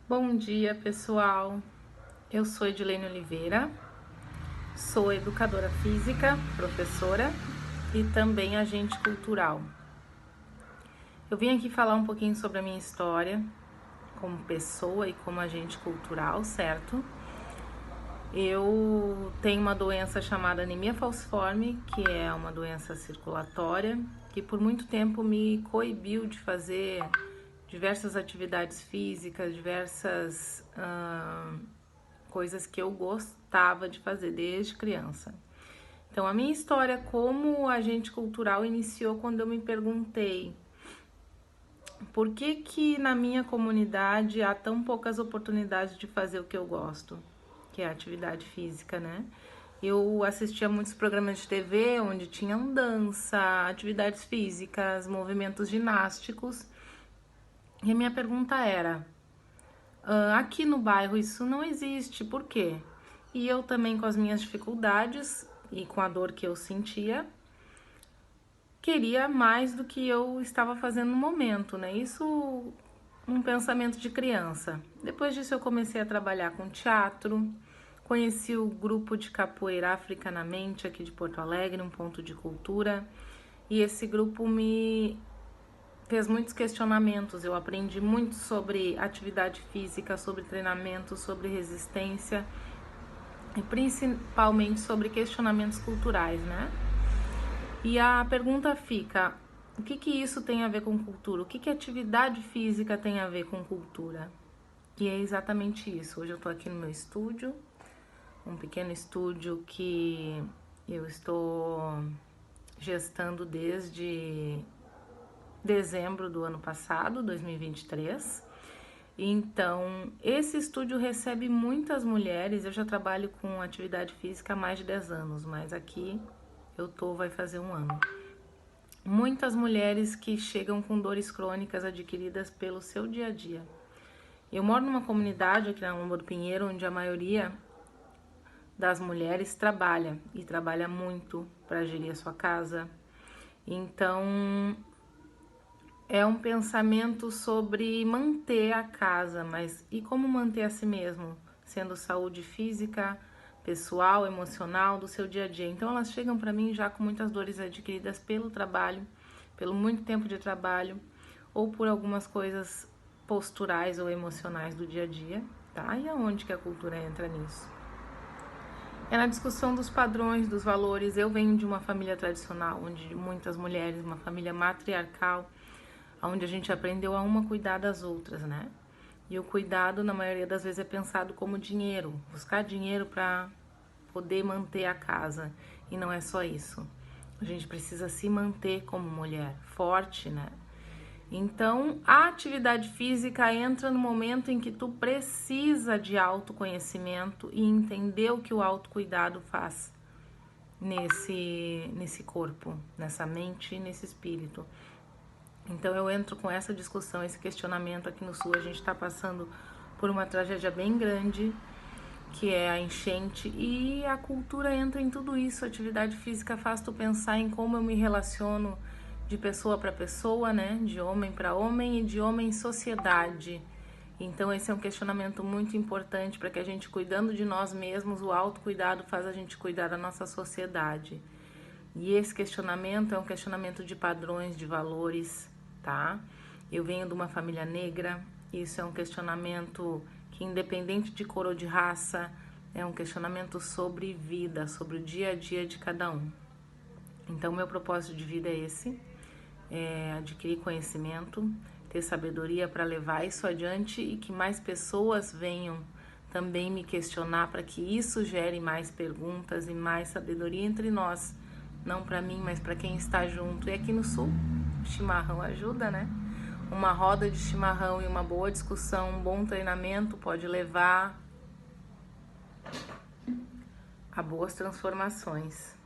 Bom dia, pessoal. Eu sou Edilene Oliveira, sou educadora física, professora e também agente cultural. Eu vim aqui falar um pouquinho sobre a minha história como pessoa e como agente cultural, certo? Eu tenho uma doença chamada anemia falciforme, que é uma doença circulatória, que por muito tempo me coibiu de fazer diversas atividades físicas, diversas coisas que eu gostava de fazer desde criança. Então, a minha história como agente cultural iniciou quando eu me perguntei por que na minha comunidade há tão poucas oportunidades de fazer o que eu gosto, que é a atividade física, né? Eu assistia muitos programas de TV onde tinham dança, atividades físicas, movimentos ginásticos. E a minha pergunta era: aqui no bairro isso não existe, por quê? E eu também, com as minhas dificuldades e com a dor que eu sentia, queria mais do que eu estava fazendo no momento, né? Isso um pensamento de criança. Depois disso eu comecei a trabalhar com teatro, conheci o grupo de capoeira Africanamente aqui de Porto Alegre, um ponto de cultura, e esse grupo me fez muitos questionamentos. Eu aprendi muito sobre atividade física, sobre treinamento, sobre resistência e principalmente sobre questionamentos culturais, né? E a pergunta fica: o que isso tem a ver com cultura? O que atividade física tem a ver com cultura? E é exatamente isso. Hoje eu tô aqui no meu estúdio, um pequeno estúdio que eu estou gestando desde dezembro do ano passado, 2023. Então, esse estúdio recebe muitas mulheres. Eu já trabalho com atividade física há mais de 10 anos, mas aqui vai fazer um ano. Muitas mulheres que chegam com dores crônicas adquiridas pelo seu dia a dia. Eu moro numa comunidade aqui na Lomba do Pinheiro, onde a maioria das mulheres trabalha e trabalha muito para gerir a sua casa. Então, é um pensamento sobre manter a casa, mas e como manter a si mesmo, sendo saúde física, pessoal, emocional, do seu dia a dia. Então elas chegam para mim já com muitas dores adquiridas pelo trabalho, pelo muito tempo de trabalho, ou por algumas coisas posturais ou emocionais do dia a dia, tá? E aonde que a cultura entra nisso? É na discussão dos padrões, dos valores. Eu venho de uma família tradicional, onde muitas mulheres, uma família matriarcal, onde a gente aprendeu a uma cuidar das outras, né? E o cuidado, na maioria das vezes, é pensado como dinheiro, buscar dinheiro para poder manter a casa. E não é só isso. A gente precisa se manter como mulher, forte, né? Então, a atividade física entra no momento em que tu precisa de autoconhecimento e entender o que o autocuidado faz nesse corpo, nessa mente e nesse espírito. Então eu entro com essa discussão, esse questionamento. Aqui no Sul a gente está passando por uma tragédia bem grande, que é a enchente, e a cultura entra em tudo isso. A atividade física faz tu pensar em como eu me relaciono de pessoa para pessoa, né? De homem para homem e de homem em sociedade. Então esse é um questionamento muito importante para que a gente, cuidando de nós mesmos, o autocuidado faz a gente cuidar da nossa sociedade. E esse questionamento é um questionamento de padrões, de valores, tá? Eu venho de uma família negra, isso é um questionamento que, independente de cor ou de raça, é um questionamento sobre vida, sobre o dia a dia de cada um. Então, meu propósito de vida é esse, é adquirir conhecimento, ter sabedoria para levar isso adiante e que mais pessoas venham também me questionar, para que isso gere mais perguntas e mais sabedoria entre nós. Não para mim, mas para quem está junto. E aqui no Sul, chimarrão ajuda, né? Uma roda de chimarrão e uma boa discussão, um bom treinamento pode levar a boas transformações.